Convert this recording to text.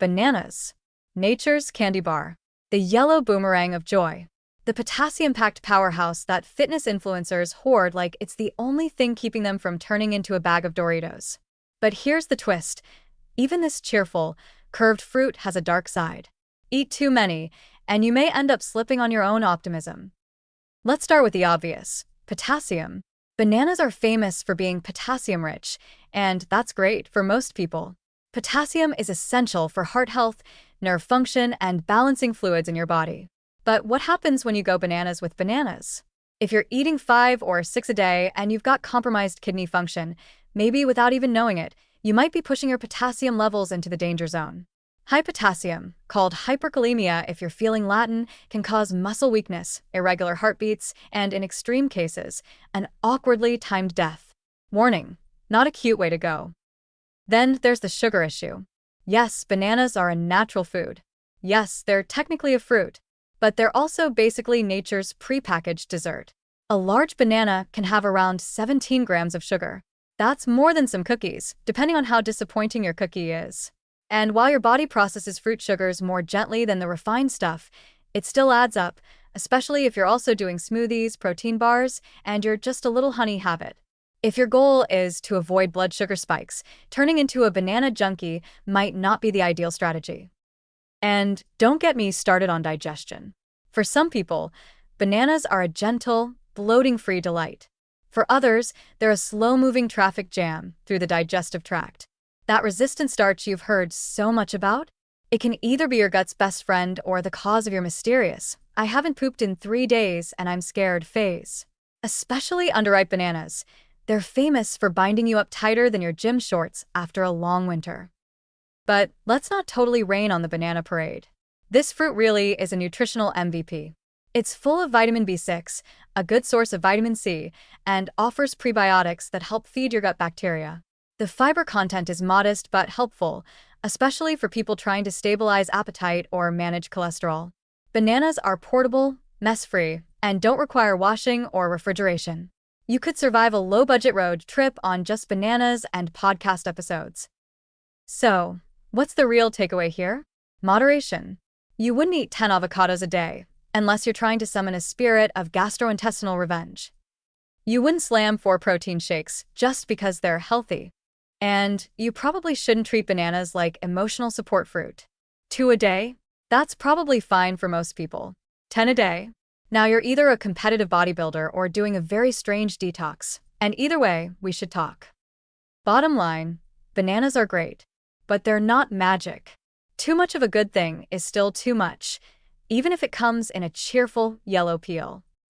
Bananas. Nature's candy bar. The yellow boomerang of joy. The potassium-packed powerhouse that fitness influencers hoard like it's the only thing keeping them from turning into a bag of Doritos. But here's the twist. Even this cheerful, curved fruit has a dark side. Eat too many, and you may end up slipping on your own optimism. Let's start with the obvious. Potassium. Bananas are famous for being potassium-rich, and that's great for most people. Potassium is essential for heart health, nerve function, and balancing fluids in your body. But what happens when you go bananas with bananas? If you're eating 5 or 6 a day and you've got compromised kidney function, maybe without even knowing it, you might be pushing your potassium levels into the danger zone. High potassium, called hyperkalemia if you're feeling Latin, can cause muscle weakness, irregular heartbeats, and in extreme cases, an awkwardly timed death. Warning, not a cute way to go. Then there's the sugar issue. Yes, bananas are a natural food. Yes, they're technically a fruit, but they're also basically nature's prepackaged dessert. A large banana can have around 17 grams of sugar. That's more than some cookies, depending on how disappointing your cookie is. And while your body processes fruit sugars more gently than the refined stuff, it still adds up, especially if you're also doing smoothies, protein bars, and you're just a little honey habit. If your goal is to avoid blood sugar spikes, turning into a banana junkie might not be the ideal strategy. And don't get me started on digestion. For some people, bananas are a gentle, bloating-free delight. For others, they're a slow-moving traffic jam through the digestive tract. That resistant starch you've heard so much about? It can either be your gut's best friend or the cause of your mysterious, "I haven't pooped in 3 days and I'm scared" phase. Especially underripe bananas. They're famous for binding you up tighter than your gym shorts after a long winter. But let's not totally rain on the banana parade. This fruit really is a nutritional MVP. It's full of vitamin B6, a good source of vitamin C, and offers prebiotics that help feed your gut bacteria. The fiber content is modest but helpful, especially for people trying to stabilize appetite or manage cholesterol. Bananas are portable, mess-free, and don't require washing or refrigeration. You could survive a low-budget road trip on just bananas and podcast episodes. So, what's the real takeaway here? Moderation. You wouldn't eat 10 avocados a day, unless you're trying to summon a spirit of gastrointestinal revenge. You wouldn't slam 4 protein shakes just because they're healthy. And you probably shouldn't treat bananas like emotional support fruit. 2 a day? That's probably fine for most people. 10 a day? Now you're either a competitive bodybuilder or doing a very strange detox, and either way, we should talk. Bottom line, bananas are great, but they're not magic. Too much of a good thing is still too much, even if it comes in a cheerful yellow peel.